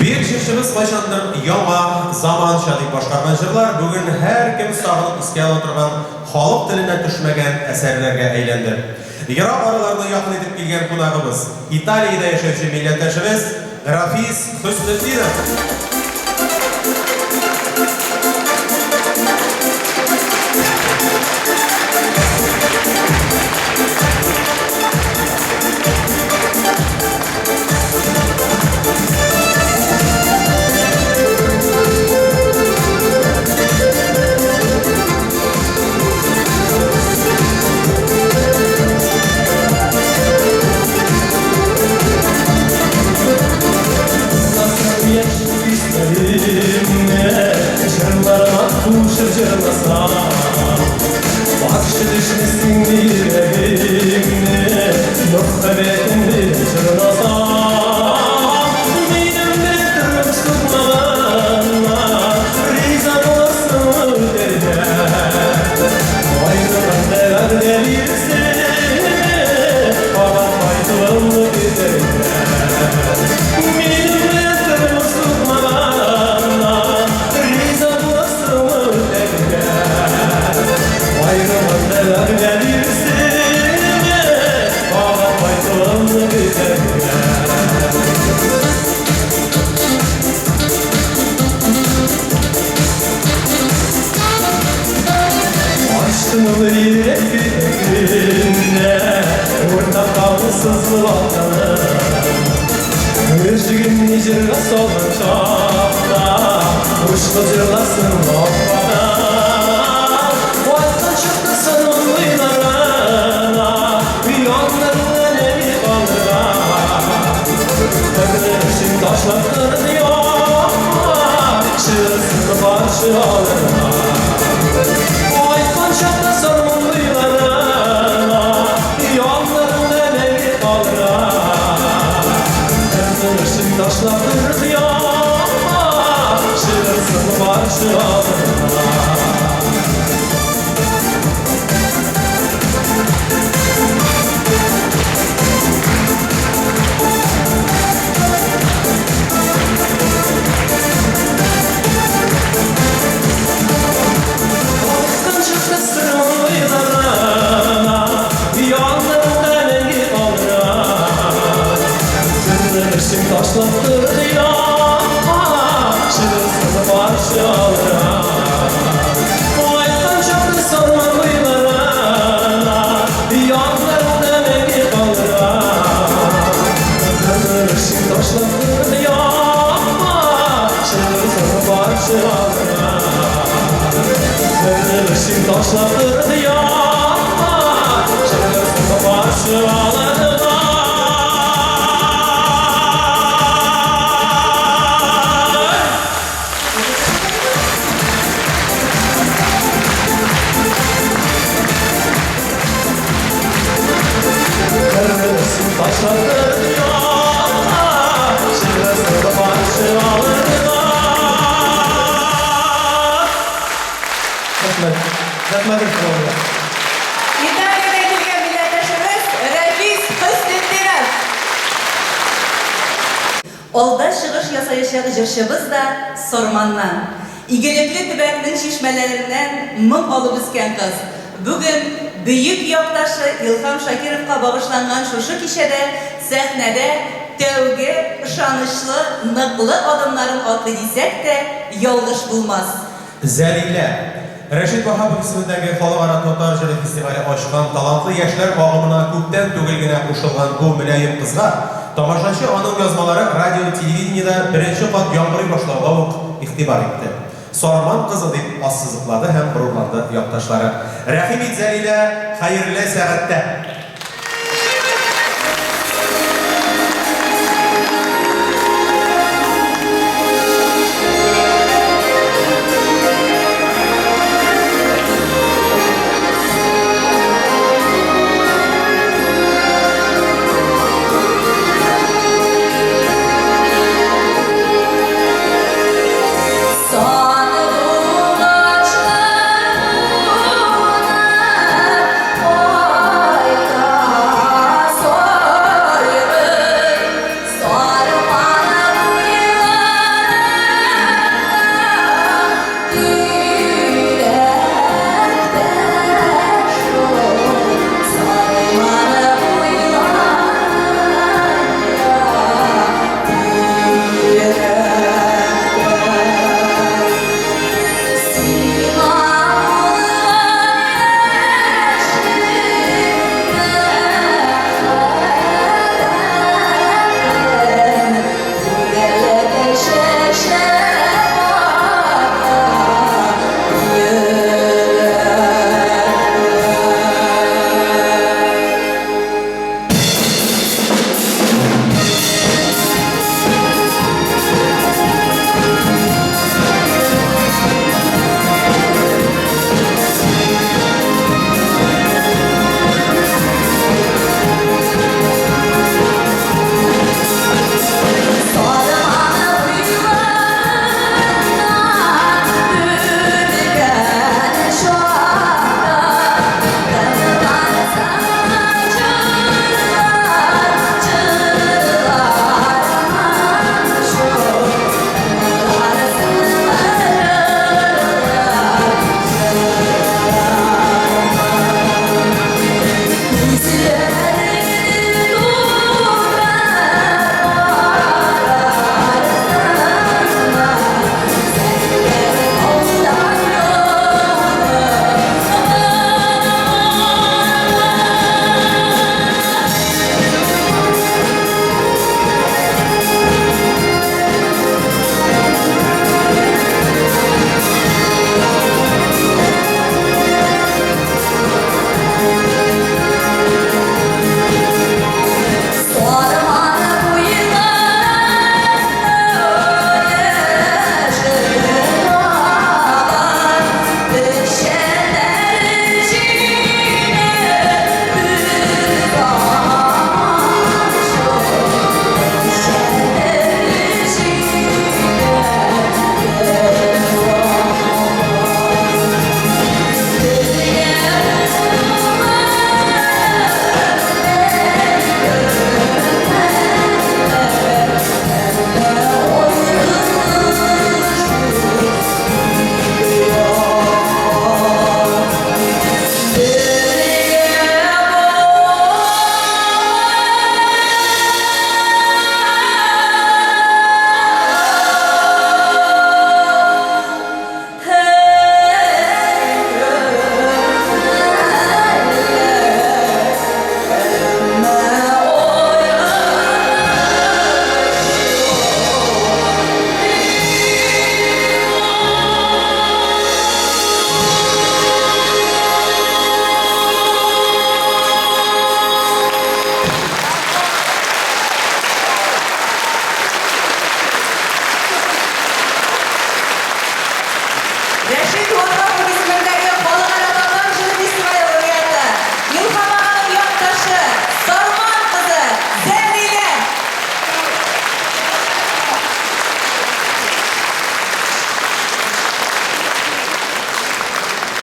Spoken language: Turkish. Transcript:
Bir çiftçimiz başlandır yama zaman şadik başkarmacılar bugün her kim sağlık iskele oturgan halk diline düşmegen eserlerge eylendi. Yarab aralarına yakın edip gelgen konağımız İtalya'da yaşayıcı milletleşimiz Rafiz Hüsnüddinov. Bakışı düşmesin yüreğimde Yoksa benimle çırmasam Benim beklerim tutmana Riza olsun derine Ayrılan neler verirse Bana faydalı giderine Benim beklerim tutmana Riza olsun derine Ayrılan neler verirse Bana faydalı giderine Açtım yüreğimde Orta kalsız vatanı Özgün nicirga solun çapta Uçlu cırlasın vatanı Vatan çıktı sanın uylarına Yanlarına ne kalırlar Ömrüm taşlattır diyor Çığırsın başı alırlar Vatan çıktı sanın uylarına Yanlarına ne kalırlar Ömrüm taşlattır diyor Çığırsın başı alırlar Taşlattır ya Çığırsın başı alır Aytan çapı sarma kıyılarına Yanlarında meni kalır Kırışın taşlattır ya Çığırsın başı alır Kırışın taşlattır ya Çığırsın başı alır Taşlattır ya Çığırsın başı alır Etmedim sonra İtalya'da edilgen milletleşimiz Rafiz Hüsnüddinov. Olda шығыш ясayışağı жыршыбыз da Sormandan. İgilikli tübekinin şişmelerinden mım olup üsken kız. Bugün büyük yoktaşı İlham Şakirov'a bağışlangan şuşu kişide sahnede tevge, ışanışlı, nıklı adımların atlı desek de yoldaş bulmaz. Zəlillə Rəşid Vahabov ismindəki Xalqara Totar Jiri Festivali açılan talantlı yaşlar bağımına köpdən tөгülgünə qoşulğan bu mülayim qızğa tamaşaçı onun yazmaları radyo televideniyada birinci qat yağmuri başlauğa ixtibar etdi. Sorman qızı deyib assızıqladı, həm qururlandı yaqdaşları. Rəximid Zəlilə xeyirli səğətdə.